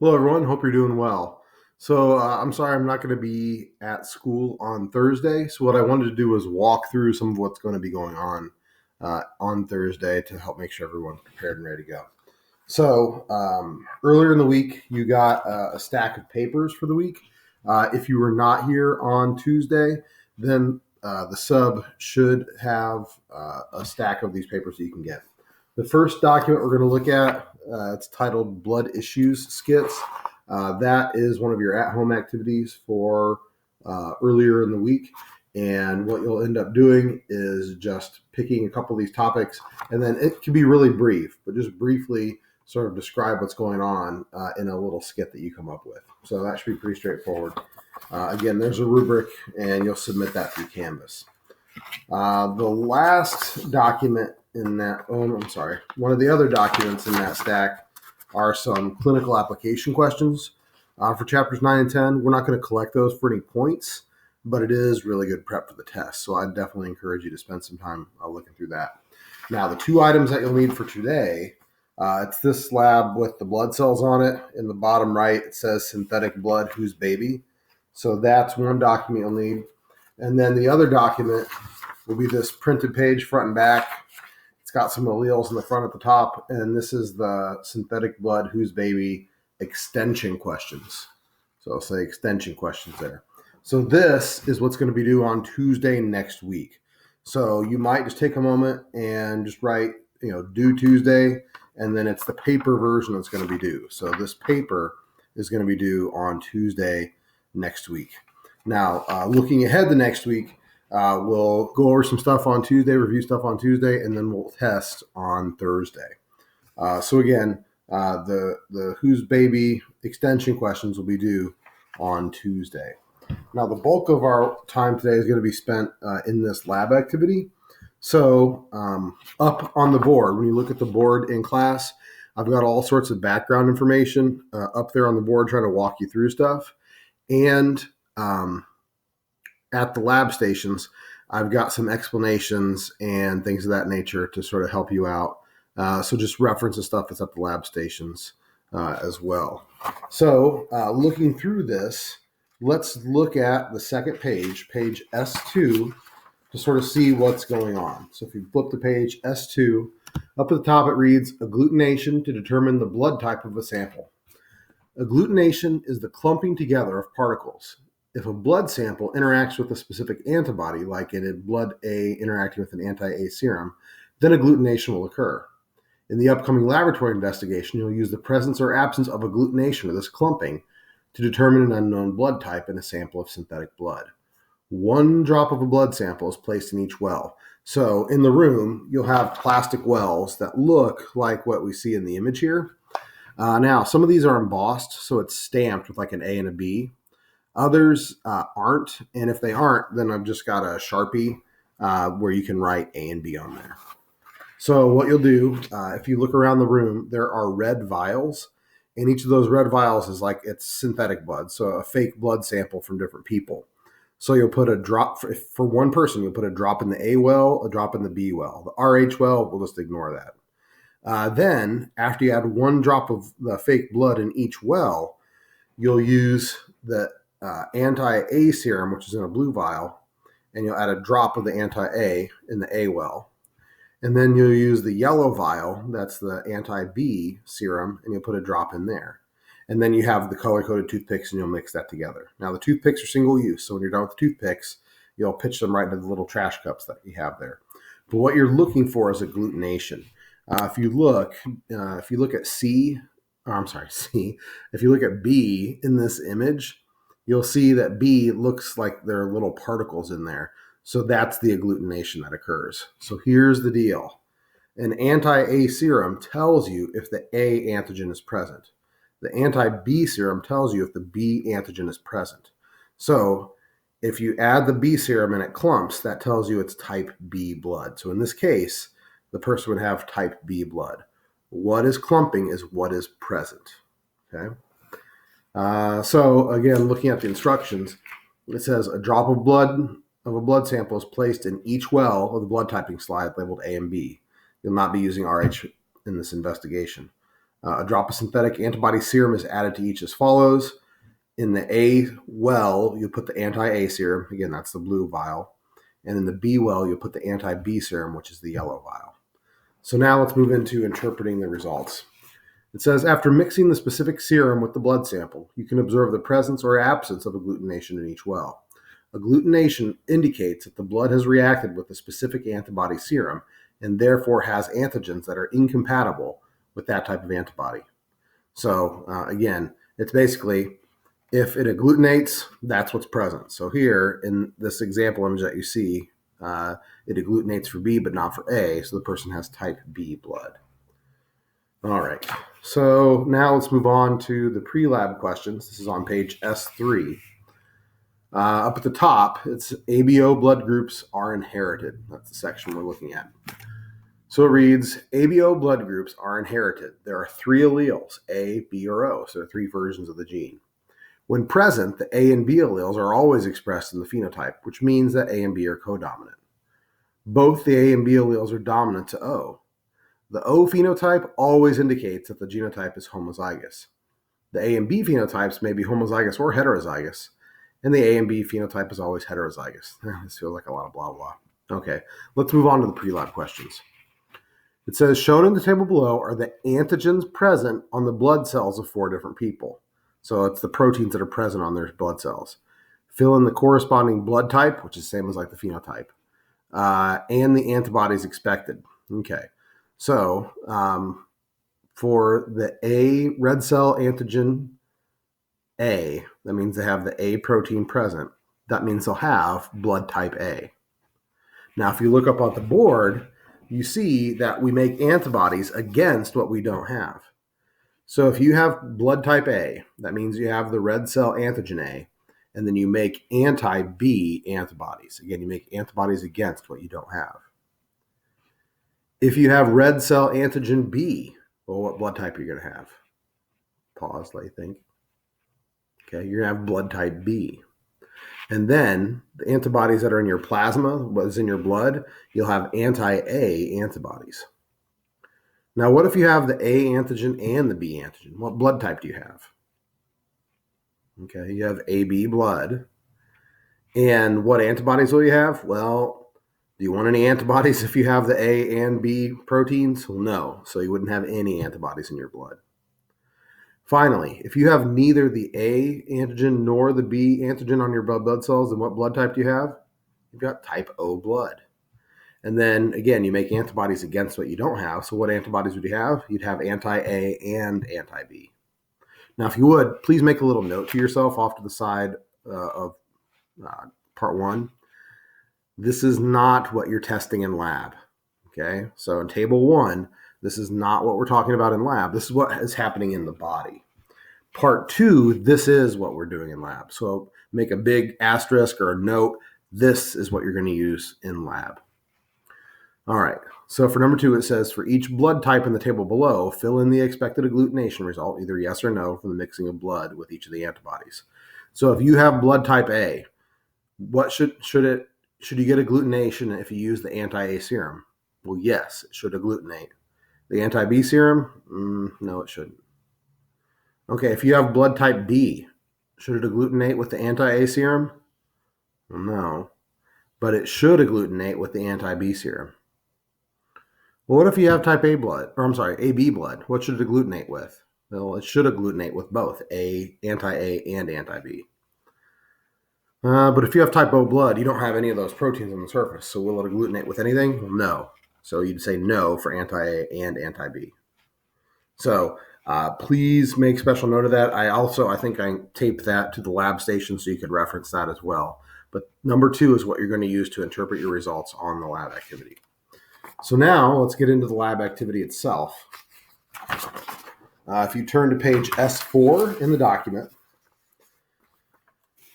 Hello, everyone. Hope you're doing well. I'm sorry I'm not going to be at school on Thursday. So, what I wanted to do was walk through some of what's going to be going on Thursday to help make sure everyone's prepared and ready to go. Earlier in the week, you got a stack of papers for the week. If you were not here on Tuesday, then the sub should have a stack of these papers that you can get. The first document we're going to look at, it's titled Blood Issues Skits. That is one of your at-home activities for earlier in the week. And what you'll end up doing is just picking a couple of these topics, and then it can be really brief, but just briefly sort of describe what's going on in a little skit that you come up with. So that should be pretty straightforward. Again, there's a rubric, and you'll submit that through Canvas. The last document in that, one of the other documents in that stack are some clinical application questions. For chapters 9 and 10, we're not going to collect those for any points, but it is really good prep for the test. So I definitely encourage you to spend some time looking through that. Now, the two items that you'll need for today, it's this slab with the blood cells on it. In the bottom right, it says synthetic blood, whose baby? So that's one document you'll need. And then the other document will be this printed page, front and back. It's got some alleles in the front at the top, and this is the synthetic blood, whose baby extension questions. So I'll say extension questions there. So this is what's going to be due on Tuesday next week. So you might just take a moment and just write, due Tuesday, and then it's the paper version that's going to be due. So this paper is going to be due on Tuesday next week. Now, looking ahead to next week, we'll go over some stuff on Tuesday, review stuff on Tuesday, and then we'll test on Thursday. The whose baby extension questions will be due on Tuesday. Now, the bulk of our time today is going to be spent in this lab activity. So up on the board, when you look at the board in class, I've got all sorts of background information up there on the board trying to walk you through stuff. And at the lab stations, I've got some explanations and things of that nature to sort of help you out. So just reference the stuff that's at the lab stations as well. So looking through this, let's look at the second page, page S2, to sort of see what's going on. So if you flip to page S2, up at the top it reads, agglutination to determine the blood type of a sample. Agglutination is the clumping together of particles. If a blood sample interacts with a specific antibody, like in a blood A interacting with an anti-A serum, then agglutination will occur. In the upcoming laboratory investigation, you'll use the presence or absence of agglutination, or this clumping, to determine an unknown blood type in a sample of synthetic blood. One drop of a blood sample is placed in each well. So in the room, you'll have plastic wells that look like what we see in the image here. Now, some of these are embossed, so it's stamped with like an A and a B. Others aren't, and if they aren't, then I've just got a Sharpie where you can write A and B on there. So what you'll do, if you look around the room, there are red vials, and each of those red vials is like it's synthetic blood, so a fake blood sample from different people. So you'll put a drop, for one person, you'll put a drop in the A well, a drop in the B well. The RH well, we'll just ignore that. Then, after you add one drop of the fake blood in each well, you'll use the anti-A serum, which is in a blue vial, and you'll add a drop of the anti-A in the A well. And then you'll use the yellow vial, that's the anti-B serum, and you'll put a drop in there. And then you have the color-coded toothpicks, and you'll mix that together. Now, the toothpicks are single use, so when you're done with the toothpicks, you'll pitch them right into the little trash cups that you have there. But what you're looking for is agglutination. If you look at C, if you look at B in this image, you'll see that B looks like there are little particles in there. So that's the agglutination that occurs. So here's the deal. An anti-A serum tells you if the A antigen is present. The anti-B serum tells you if the B antigen is present. So if you add the B serum and it clumps, that tells you it's type B blood. So in this case, the person would have type B blood. What is clumping is what is present. Okay. So again, looking at the instructions, it says a drop of blood of a blood sample is placed in each well of the blood typing slide labeled A and B. You'll not be using RH in this investigation. A drop of synthetic antibody serum is added to each as follows. In the A well, you put the anti-A serum. Again, that's the blue vial. And in the B well, you'll put the anti-B serum, which is the yellow vial. So now let's move into interpreting the results. It says, after mixing the specific serum with the blood sample, you can observe the presence or absence of agglutination in each well. Agglutination indicates that the blood has reacted with the specific antibody serum and therefore has antigens that are incompatible with that type of antibody. So again, it's basically, if it agglutinates, that's what's present. So here in this example image that you see, it agglutinates for B but not for A, so the person has type B blood. All right, so now let's move on to the pre-lab questions. This is on page S3. Up at the top, it's ABO blood groups are inherited. That's the section we're looking at. So it reads, ABO blood groups are inherited. There are 3 alleles, A, B, or O, so there are 3 versions of the gene. When present, the A and B alleles are always expressed in the phenotype, which means that A and B are codominant. Both the A and B alleles are dominant to O. The O phenotype always indicates that the genotype is homozygous. The A and B phenotypes may be homozygous or heterozygous, and the A and B phenotype is always heterozygous. This feels like a lot of blah, blah. Okay, let's move on to the pre-lab questions. It says, shown in the table below are the antigens present on the blood cells of 4 different people. So it's the proteins that are present on their blood cells. Fill in the corresponding blood type, which is the same as like the phenotype, and the antibodies expected. Okay, so for the A red cell antigen A, that means they have the A protein present. That means they'll have blood type A. Now, if you look up on the board, you see that we make antibodies against what we don't have. So if you have blood type A, that means you have the red cell antigen A, and then you make anti-B antibodies. Again, you make antibodies against what you don't have. If you have red cell antigen B, well, what blood type are you going to have? Pause, let you think. Okay, you're going to have blood type B. And then the antibodies that are in your plasma, what's in your blood, you'll have anti-A antibodies. Now, what if you have the A antigen and the B antigen? What blood type do you have? Okay, you have AB blood. And what antibodies will you have? Well, do you want any antibodies if you have the A and B proteins? Well, no. So you wouldn't have any antibodies in your blood. Finally, if you have neither the A antigen nor the B antigen on your blood cells, then what blood type do you have? You've got type O blood. And then, again, you make antibodies against what you don't have. So what antibodies would you have? You'd have anti-A and anti-B. Now, if you would, please make a little note to yourself off to the side of part 1. This is not what you're testing in lab. Okay? So in table 1, this is not what we're talking about in lab. This is what is happening in the body. Part 2, this is what we're doing in lab. So make a big asterisk or a note. This is what you're going to use in lab. All right. So for number 2, it says, for each blood type in the table below, fill in the expected agglutination result, either yes or no, from the mixing of blood with each of the antibodies. So if you have blood type A, what should you get agglutination if you use the anti-A serum? Well, yes, it should agglutinate. The anti-B serum? No, it shouldn't. Okay, if you have blood type B, should it agglutinate with the anti-A serum? Well, no, but it should agglutinate with the anti-B serum. Well, what if you have type A blood, AB blood? What should it agglutinate with? Well, it should agglutinate with both anti-A and anti-B. But if you have type O blood, you don't have any of those proteins on the surface. So will it agglutinate with anything? Well, no. So you'd say no for anti-A and anti-B. So please make special note of that. I think I taped that to the lab station so you could reference that as well. But number 2 is what you're going to use to interpret your results on the lab activity. So now let's get into the lab activity itself. If you turn to page S4 in the document,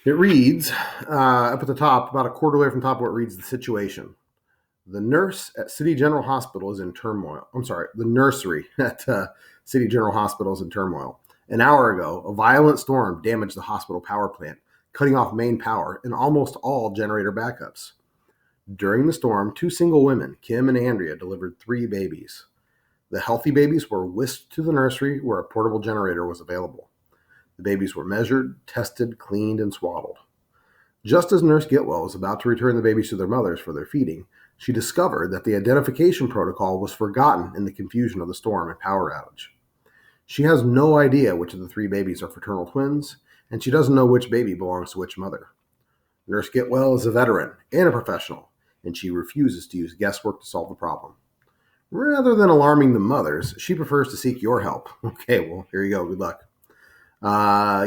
it reads, up at the top, about a quarter away from the top where it reads the situation. The nurse at City General Hospital is in turmoil. The nursery at City General Hospital is in turmoil. An hour ago, a violent storm damaged the hospital power plant, cutting off main power and almost all generator backups. During the storm, 2 single women, Kim and Andrea, delivered 3 babies. The healthy babies were whisked to the nursery where a portable generator was available. The babies were measured, tested, cleaned, and swaddled. Just as Nurse Getwell was about to return the babies to their mothers for their feeding, she discovered that the identification protocol was forgotten in the confusion of the storm and power outage. She has no idea which of the 3 babies are fraternal twins, and she doesn't know which baby belongs to which mother. Nurse Getwell is a veteran and a professional, and she refuses to use guesswork to solve the problem. Rather than alarming the mothers, she prefers to seek your help. Okay, well, here you go. Good luck.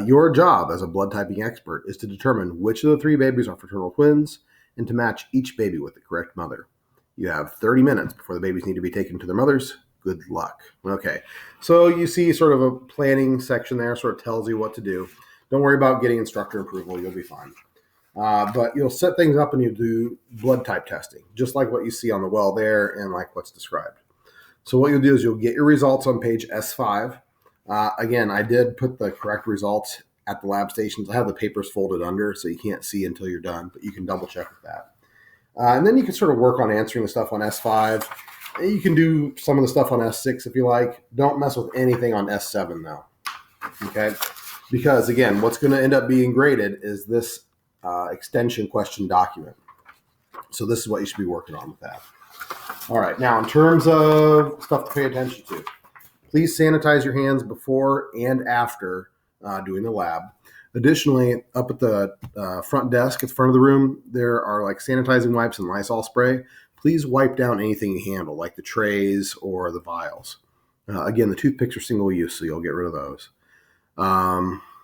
Your job as a blood typing expert is to determine which of the 3 babies are fraternal twins and to match each baby with the correct mother. You have 30 minutes before the babies need to be taken to their mothers. Good luck. Okay, so you see sort of a planning section there, sort of tells you what to do. Don't worry about getting instructor approval. You'll be fine. But you'll set things up and you do blood type testing, just like what you see on the well there and like what's described. So what you'll do is you'll get your results on page S5. Again, I did put the correct results at the lab stations. I have the papers folded under so you can't see until you're done, but you can double check with that. And then you can sort of work on answering the stuff on S5. You can do some of the stuff on S6 if you like. Don't mess with anything on S7 though. Okay? Because again, what's going to end up being graded is this extension question document. So this is what you should be working on with that. All right. Now, in terms of stuff to pay attention to, please sanitize your hands before and after doing the lab. Additionally, up at the front desk at the front of the room, there are like sanitizing wipes and Lysol spray. Please wipe down anything you handle, like the trays or the vials. Again, the toothpicks are single use, so you'll get rid of those.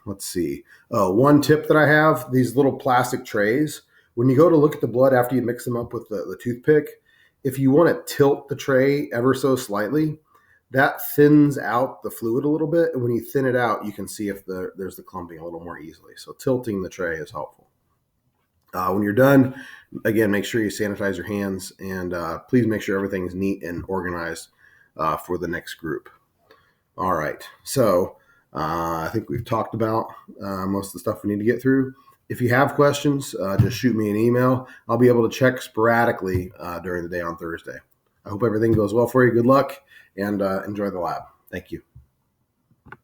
Let's see. One tip that I have, these little plastic trays, when you go to look at the blood after you mix them up with the toothpick, if you want to tilt the tray ever so slightly, that thins out the fluid a little bit. And when you thin it out, you can see if there's the clumping a little more easily. So tilting the tray is helpful. When you're done, again, make sure you sanitize your hands and please make sure everything's neat and organized for the next group. All right. So I think we've talked about most of the stuff we need to get through. If you have questions, just shoot me an email. I'll be able to check sporadically during the day on Thursday. I hope everything goes well for you. Good luck and enjoy the lab. Thank you.